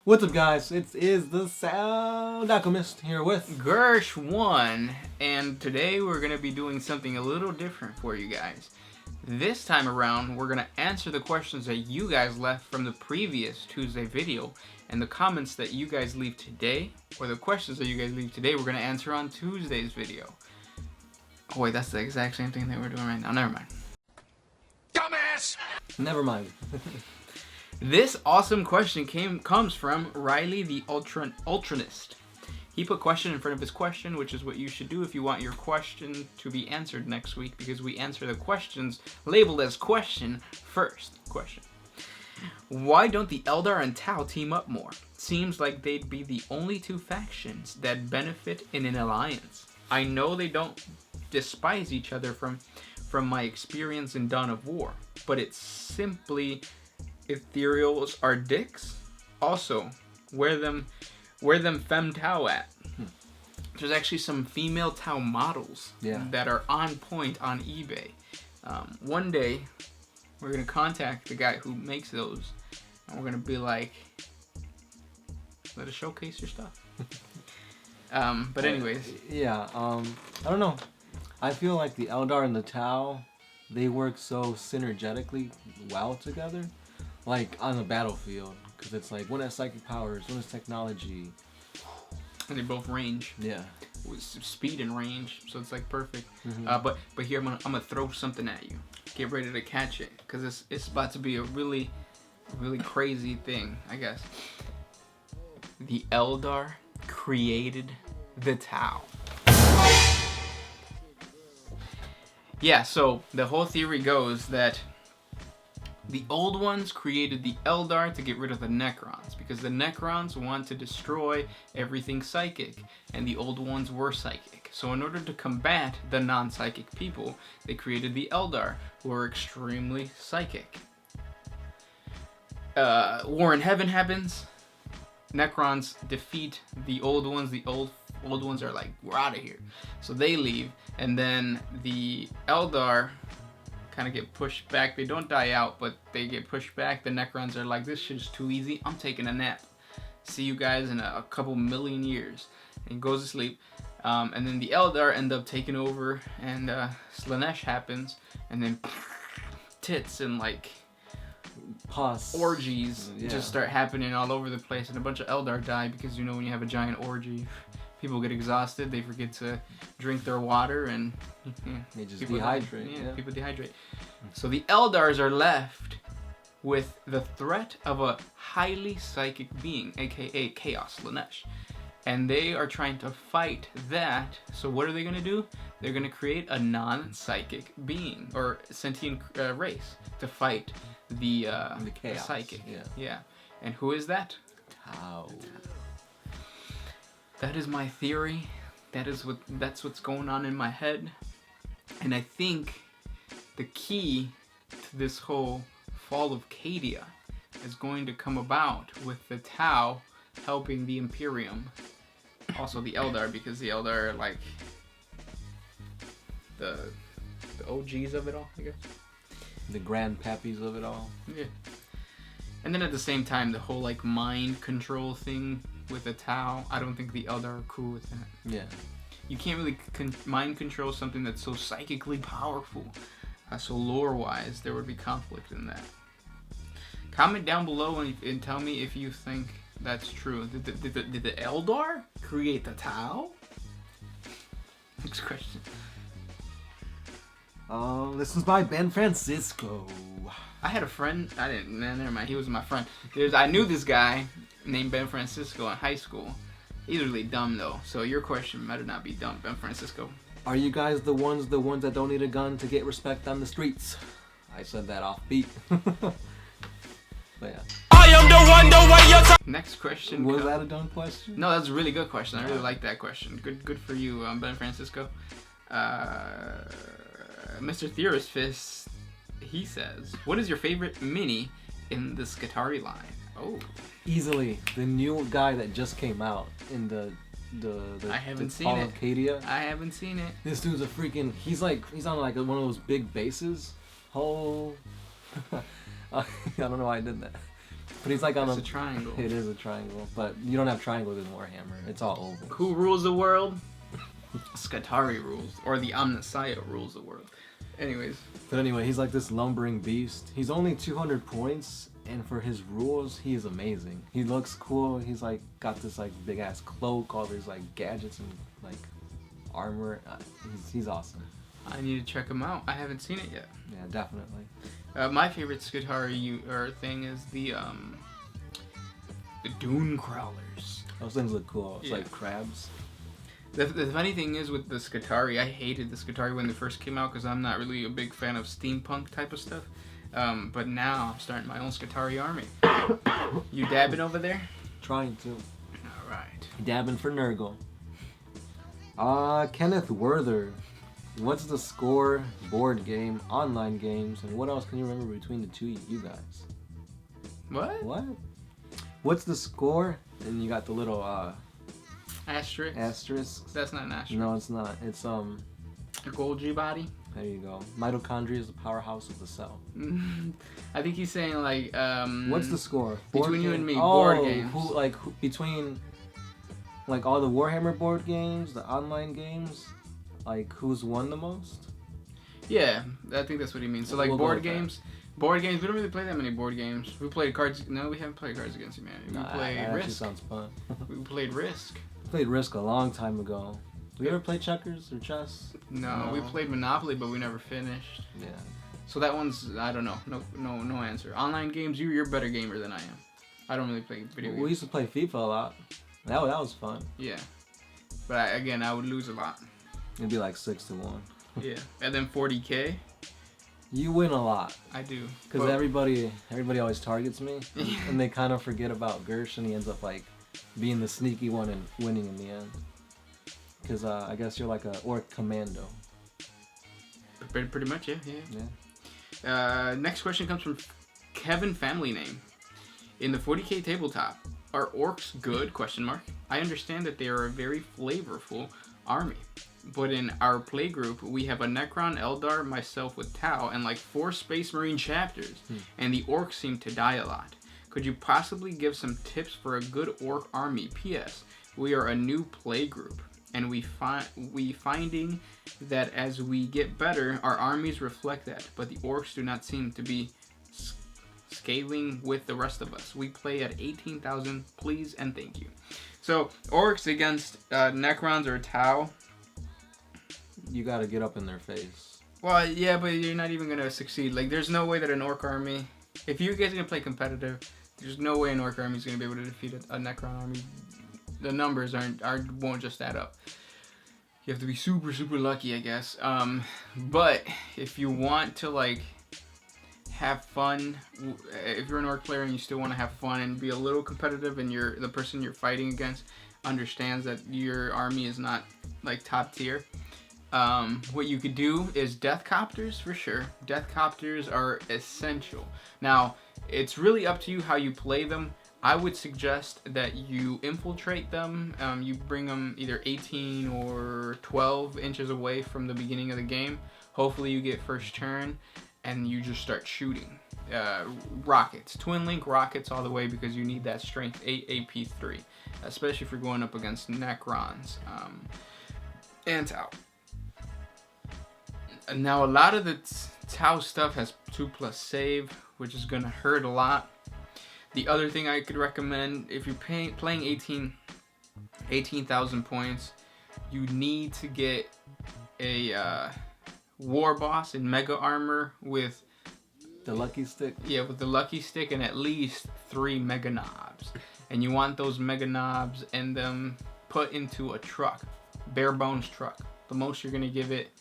What's up, guys? It is the Sound Alchemist here with Gersh1, and today we're going to be doing something a little different for you guys. This time around, we're going to answer the questions that you guys left from the previous Tuesday video, and the comments that you guys leave today, or the questions that you guys leave today, we're going to answer on Tuesday's video. Oh wait, that's the exact same thing that we're doing right now. Never mind. Dumbass! Never mind. This awesome question comes from Riley the Ultranist. He put question in front of his question, which is what you should do if you want your question to be answered next week, because we answer the questions labeled as question first. Question. Why don't the Eldar and Tau team up more? Seems like they'd be the only two factions that benefit in an alliance. I know they don't despise each other from my experience in Dawn of War, but it's simply ethereals are dicks. Also, where them fem Tau at? There's actually some female Tau models that are on point on eBay. One day, we're gonna contact the guy who makes those, and we're gonna be like, let us showcase your stuff. But anyways, yeah. I don't know. I feel like the Eldar and the Tau, they work so synergetically well together. Like on the battlefield, because it's like one has psychic powers, one has technology, and they both range. Yeah, with speed and range, so it's like perfect. But here I'm gonna throw something at you. Get ready to catch it, because it's about to be a really crazy thing, I guess. The Eldar created the Tau. Yeah, so the whole theory goes that the old ones created the Eldar to get rid of the Necrons, because the Necrons want to destroy everything psychic, and the old ones were psychic. So in order to combat the non-psychic people, they created the Eldar, who are extremely psychic. War in Heaven happens. Necrons defeat the old ones. The old ones are like, we're out of here. So they leave, and then the Eldar kind of get pushed back. They don't die out, but they get pushed back. The Necrons are like, this shit's too easy. I'm taking a nap. See you guys in a couple million years. And he goes to sleep. And then the Eldar end up taking over, and Slaanesh happens, and then tits and like pus orgies just start happening all over the place, and a bunch of Eldar die, because you know when you have a giant orgy, people get exhausted, they forget to drink their water, and they just dehydrate. People dehydrate. So the Eldars are left with the threat of a highly psychic being, aka Chaos Slaanesh. And they are trying to fight that. So what are they going to do? They're going to create a non-psychic being, or sentient race, to fight the chaos. Psychic. Yeah. And who is that? Tau. That is my theory. That's what's going on in my head. And I think the key to this whole fall of Cadia is going to come about with the Tau helping the Imperium. Also the Eldar, because the Eldar are like the OGs of it all, I guess. The grandpappies of it all. Yeah. And then at the same time, the whole like mind control thing with the Tau, I don't think the Eldar are cool with that. Yeah. You can't really mind control something that's so psychically powerful. So lore-wise, there would be conflict in that. Comment down below and tell me if you think that's true. Did the Eldar create the Tau? Next question. This was by Ben Francisco. I had a friend. Never mind. He was my friend. I knew this guy named Ben Francisco in high school. He's really dumb though. So your question better not be dumb, Ben Francisco. Are you guys the ones that don't need a gun to get respect on the streets? I said that off beat. But yeah. I am the way you're Next question. Was that a dumb question? No, that's a really good question. I really like that question. Good for you, Ben Francisco. Mr. Theorist Fist, he says, what is your favorite mini in the Skitarii line? Oh. Easily. The new guy that just came out in the I haven't seen Fall it. of Cadia. I haven't seen it. This dude's a freaking, he's on like one of those big bases. I don't know why I did that. But he's like on It's a triangle. It is a triangle, but you don't have triangles in Warhammer. It's all oval. Who rules the world? Skatari rules, or the Omnissiah rules the world. Anyways. But anyway, he's like this lumbering beast. He's only 200 points, and for his rules, he is amazing. He looks cool. He's like got this like big ass cloak, all these like gadgets and like armor. He's awesome. I need to check him out. I haven't seen it yet. Yeah, definitely. My favorite Skatari thing is the Dune Crawlers. Those things look cool. It's Yeah. like crabs. The funny thing is with the Skatari, I hated the Skatari when they first came out because I'm not really a big fan of steampunk type of stuff. But now I'm starting my own Skatari army. You dabbing over there? Trying to. All right. Dabbing for Nurgle. Kenneth Werther. What's the score, board game, online games, and what else can you remember between the two you guys? What? What? What's the score? And you got the little Asterisk? asterisk. That's not an asterisk. No, it's not. It's A Golgi body? There you go. Mitochondria is the powerhouse of the cell. I think he's saying like What's the score? Between you and me, oh, board games. Between like all the Warhammer board games, the online games, like who's won the most? Yeah, I think that's what he means. So like We'll go board with that. games. Board games, we don't really play that many board games. We played Cards. No, we haven't played Cards Against Humanity. We Nah, played that actually Risk. sounds fun. We played Risk. I played Risk a long time ago. We ever play checkers or chess? No, we played Monopoly, but we never finished. Yeah. So that one's, I don't know. No answer. Online games, you're a better gamer than I am. I don't really play video games. We used to play FIFA a lot. That was fun. Yeah. But again, I would lose a lot. It'd be like 6-1. Yeah. And then 40K, You win a lot. I do. Because But- everybody always targets me. And they kind of forget about Gersh, and he ends up like being the sneaky one and winning in the end. Because I guess you're like a orc commando. Pretty much, yeah. Yeah. Next question comes from Kevin Family Name. In the 40K tabletop, are orcs good? I understand that they are a very flavorful army. But in our playgroup, we have a Necron, Eldar, myself with Tau, and like 4 Space Marine chapters. And the orcs seem to die a lot. Could you possibly give some tips for a good orc army? P.S. We are a new playgroup, and we finding that as we get better, our armies reflect that. But the orcs do not seem to be scaling with the rest of us. We play at 18,000, please and thank you. So orcs against Necrons or Tau. You gotta get up in their face. Well, yeah, but you're not even gonna succeed. Like, there's no way that an orc army, if you guys are gonna play competitive, there's no way an orc army is gonna be able to defeat a Necron army. The numbers won't just add up. You have to be super, super lucky, I guess. But if you want to like have fun, if you're an orc player and you still want to have fun and be a little competitive, and the person you're fighting against understands that your army is not like top tier. What you could do is death copters for sure. Death copters are essential. Now, it's really up to you how you play them. I would suggest that you infiltrate them. You bring them either 18 or 12 inches away from the beginning of the game. Hopefully you get first turn and you just start shooting. Rockets, twin link rockets all the way, because you need that strength 8 AP3, especially if you're going up against Necrons and Tau. Now, a lot of the Tau stuff has 2+ save, which is going to hurt a lot. The other thing I could recommend, if you're playing 18,000 points, you need to get a war boss in mega armor with The lucky stick. Yeah, with the lucky stick and at least 3 mega knobs. And you want those mega knobs and them put into a truck, bare bones truck. The most you're gonna give it.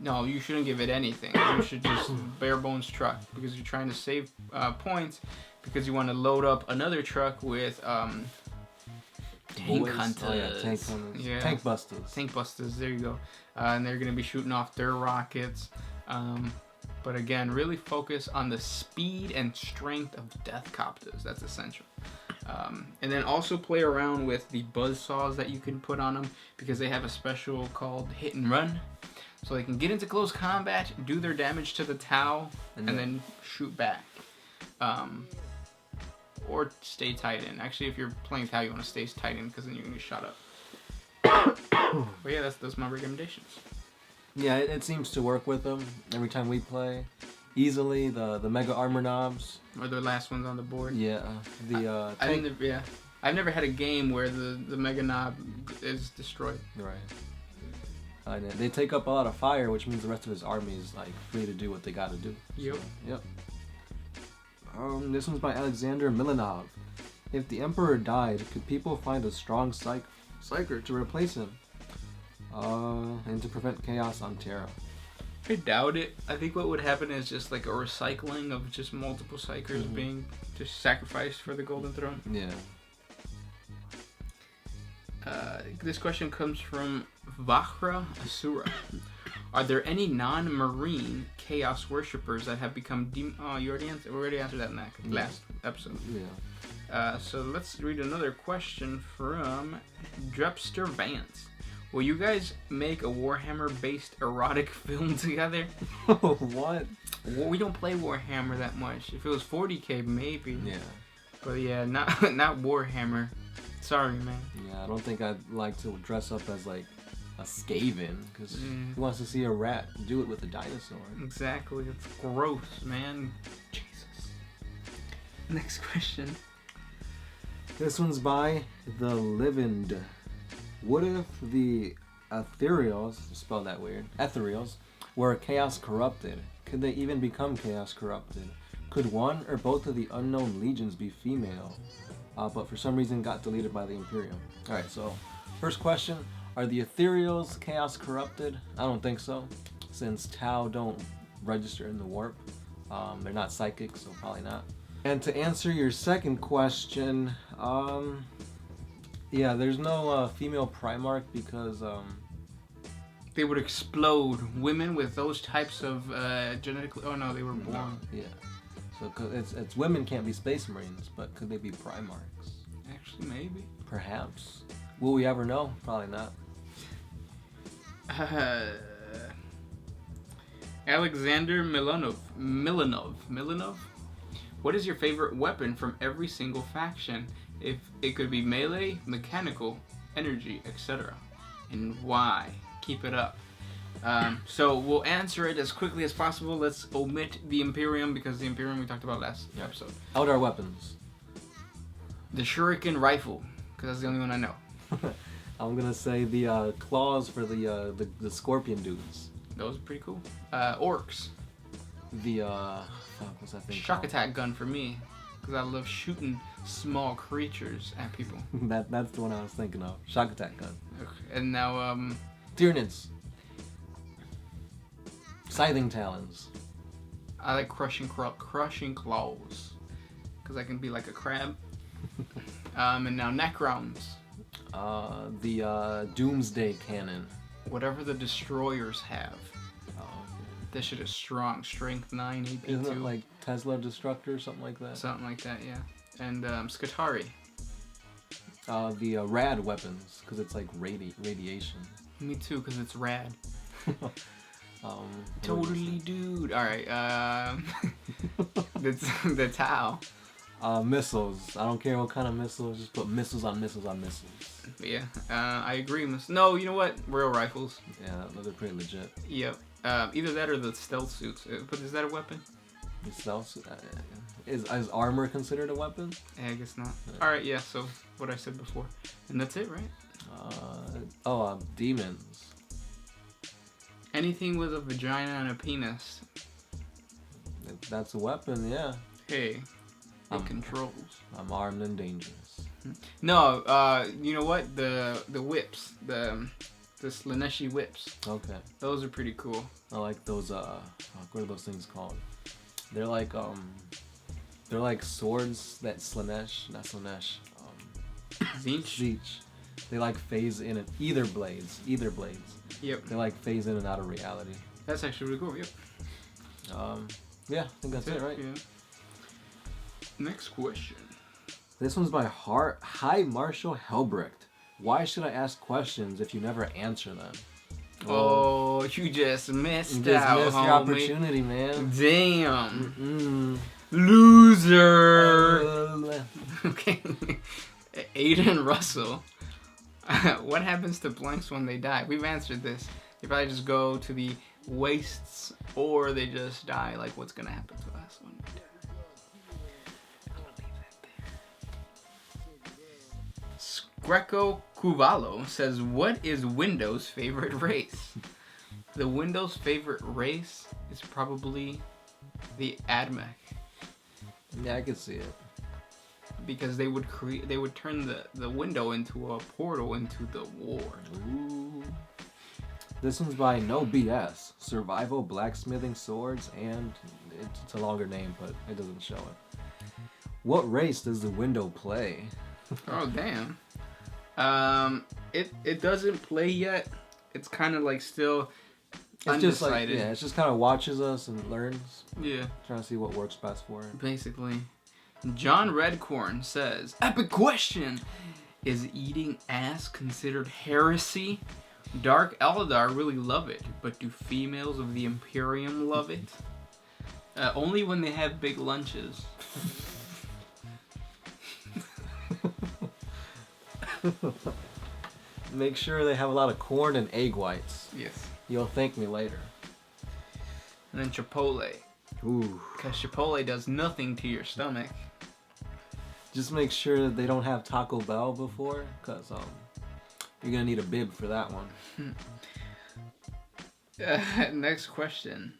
No, you shouldn't give it anything. You should just bare bones truck, because you're trying to save points, because you want to load up another truck with tank hunters. Oh, yeah, tank hunters. Yeah. Tank busters. Tank busters, there you go. And they're going to be shooting off their rockets. But again, really focus on the speed and strength of death copters. That's essential. And then also play around with the buzzsaws that you can put on them, because they have a special called hit and run. So they can get into close combat, do their damage to the Tau, and then shoot back. or stay tight end. Actually, if you're playing Tau, you want to stay tight end because then you're gonna get shot up. But yeah, that's my recommendations. Yeah, it seems to work with them every time we play. Easily, the mega armor knobs. Or the last ones on the board. Yeah, the I've never had a game where the mega knob is destroyed. Right. They take up a lot of fire, which means the rest of his army is like free to do what they got to do. Yep. So, yep. This one's by Alexander Milanov. If the Emperor died, could people find a strong psyker to replace him? And to prevent chaos on Terra. I doubt it. I think what would happen is just like a recycling of just multiple psychers being just sacrificed for the Golden Throne. Yeah. This question comes from Vahra Asura. Are there any non-marine chaos worshippers that have become you already answered. We already answered that in that last episode. Yeah. So let's read another question from Drepster Vance. Will you guys make a Warhammer-based erotic film together? What? Well, we don't play Warhammer that much. If it was 40K, maybe. Yeah. But yeah, not Warhammer. Sorry, man. Yeah, I don't think I'd like to dress up as like a Skaven, because who wants to see a rat do it with a dinosaur? Exactly. It's gross, man. Jesus. Next question. This one's by The Livend. What if the Ethereals, spelled that weird, Ethereals, were chaos corrupted? Could they even become chaos corrupted? Could one or both of the unknown legions be female, but for some reason got deleted by the Imperium? Alright, so first question, are the Ethereals chaos corrupted? I don't think so, since Tau don't register in the warp. They're not psychic, so probably not. And to answer your second question, yeah, there's no female Primarch because they would explode women with those types of genetically. Oh no, they were born. No, yeah, so it's women can't be Space Marines, but could they be Primarchs? Actually, maybe. Perhaps. Will we ever know? Probably not. Alexander Milanov. What is your favorite weapon from every single faction? If it could be melee, mechanical, energy, etc. And why? Keep it up. So we'll answer it as quickly as possible. Let's omit the Imperium because the Imperium we talked about last episode. Eldar weapons. The Shuriken rifle, because that's the only one I know. I'm gonna say the claws for the scorpion dudes. Those are pretty cool. Orcs. The what's that thing Shock called? attack gun for me, because I love shooting small creatures at people. That's the one I was thinking of. Shock attack gun. Okay. And now Tyranids. Scything talons. I like crushing claws, because I can be like a crab. And now Necrons. The Doomsday cannon. Whatever the destroyers have. This shit is strong. Strength 9, AP 2. Isn't it like Tesla Destructor or something like that? Something like that, yeah. And Skitarii. The rad weapons, because it's like radiation. Me too, because it's rad. Totally, dude. Alright, the Tau. Missiles. I don't care what kind of missiles, just put missiles on missiles on missiles. Yeah, I agree. No, you know what? Rail rifles. Yeah, those are pretty legit. Yep. Either that or the stealth suits. But is that a weapon? The stealth is armor considered a weapon? Yeah, I guess not. Yeah. Alright, yeah, so what I said before. And that's it, right? Demons. Anything with a vagina and a penis. That's a weapon, yeah. Hey, it controls. I'm armed and dangerous. No, you know what? The whips, the Slaneshi whips. Okay. Those are pretty cool. I like those. What are those things called? They're like swords that Slanesh, not Slanesh. Tzeentch. They like phase in and either blades. Yep. They like phase in and out of reality. That's actually really cool. Yep. Yeah, I think that's it, right? Yeah. Next question. This one's by High Marshal Helbrecht. Why should I ask questions if you never answer them? Oh, you just missed you just out, missed homie. your opportunity, man. Damn. Loser. Okay. Aiden Russell. What happens to blanks when they die? We've answered this. They probably just go to the wastes, or they just die. Like, what's gonna happen to us when we die? I'm gonna leave that there. Greco Cuvalo says, "What is Windows' favorite race?" The Windows' favorite race is probably the Admech. Yeah, I can see it. Because they would turn the window into a portal into the war. Ooh. This one's by No BS. Survival, blacksmithing, swords, and it's a longer name, but it doesn't show it. What race does the window play? Oh damn. It doesn't play yet. It's kind of like still undecided. Just like, yeah, it just kind of watches us and learns. Yeah. Trying to see what works best for it. Basically. John Redcorn says, "Epic question. Is eating ass considered heresy? Dark Eldar really love it, but do females of the Imperium love it? Only when they have big lunches." Make sure they have a lot of corn and egg whites. Yes. You'll thank me later. And then Chipotle. Ooh. Because Chipotle does nothing to your stomach. Just make sure that they don't have Taco Bell before, because you're going to need a bib for that one. Next question.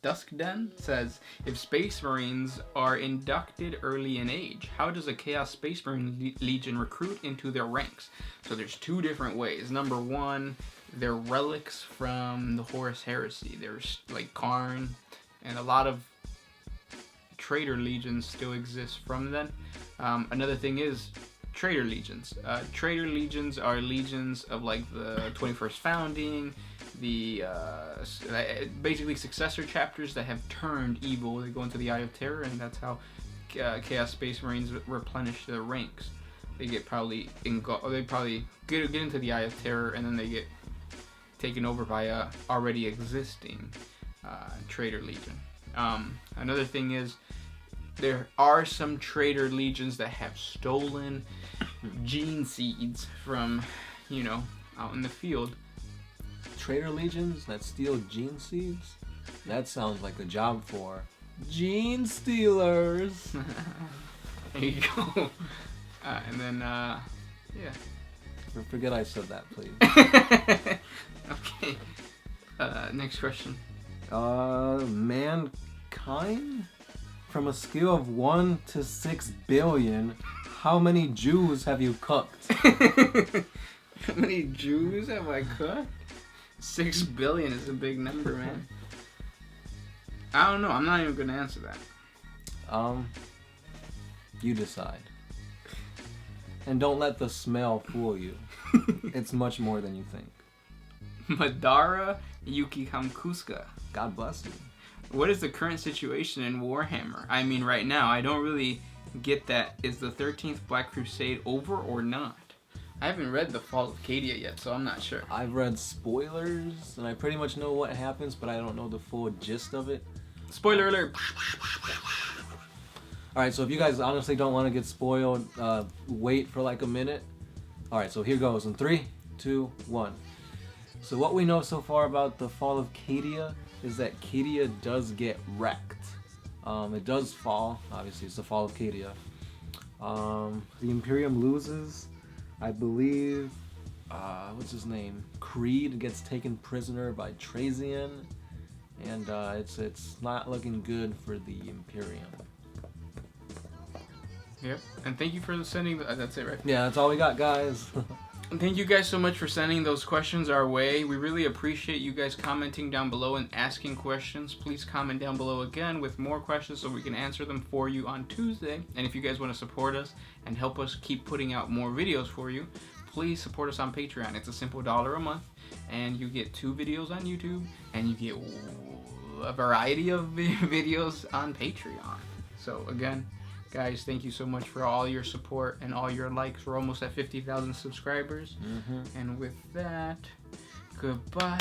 Duskden says, "If Space Marines are inducted early in age, how does a Chaos Space Marine Legion recruit into their ranks?" So there's two different ways. Number one, they're relics from the Horus Heresy. There's like Karn, and a lot of Traitor Legions still exist from then. Another thing is Traitor Legions. Traitor Legions are legions of like the 21st Founding, the basically successor chapters that have turned evil. They go into the Eye of Terror, and that's how Chaos Space Marines replenish their ranks. They get probably get into the Eye of Terror, and then they get taken over by a already existing Traitor Legion. Another thing is there are some Traitor Legions that have stolen gene seeds from, out in the field. Traitor Legions that steal gene seeds? That sounds like a job for gene stealers. There you go. And then, yeah. Forget I said that, please. Okay. Next question. Mankind? From a scale of 1 to 6 billion, how many Jews have you cooked? How many Jews have I cooked? 6 billion is a big number, man. I don't know. I'm not even going to answer that. You decide. And don't let the smell fool you. It's much more than you think. Madara Yuki Hamkuska. God bless you. What is the current situation in Warhammer? I mean, right now, I don't really get that. Is the 13th Black Crusade over or not? I haven't read The Fall of Cadia yet, so I'm not sure. I've read spoilers, and I pretty much know what happens, but I don't know the full gist of it. Spoiler alert! Alright, so if you guys honestly don't want to get spoiled, wait for like a minute. Alright, so here goes in 3, 2, 1. So what we know so far about the Fall of Cadia is that Cadia does get wrecked. It does fall, obviously it's the Fall of Cadia. The Imperium loses, I believe, what's his name? Creed gets taken prisoner by Trazian, and it's not looking good for the Imperium. Yep, and thank you for sending, that's it, right? Yeah, that's all we got, guys. Thank you guys so much for sending those questions our way. We really appreciate you guys commenting down below and asking questions. Please comment down below again with more questions so we can answer them for you on Tuesday. And if you guys want to support us and help us keep putting out more videos for you, please support us on Patreon. It's a simple $1 a month, and you get 2 videos on YouTube, and you get a variety of videos on Patreon. So again, guys, thank you so much for all your support and all your likes. We're almost at 50,000 subscribers. And with that, goodbye,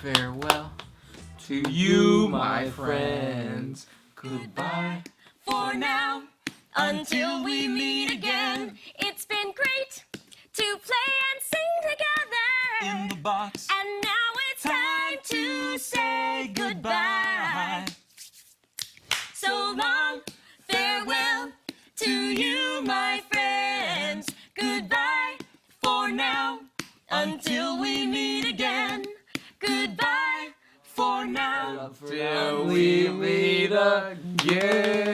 farewell to you, my friends. Goodbye. For now, until we meet again. It's been great to play and sing together In the box. and now it's time to say goodbye. So long, farewell to you, my friends. Goodbye for now, until we meet again. Goodbye for now. Till we meet again.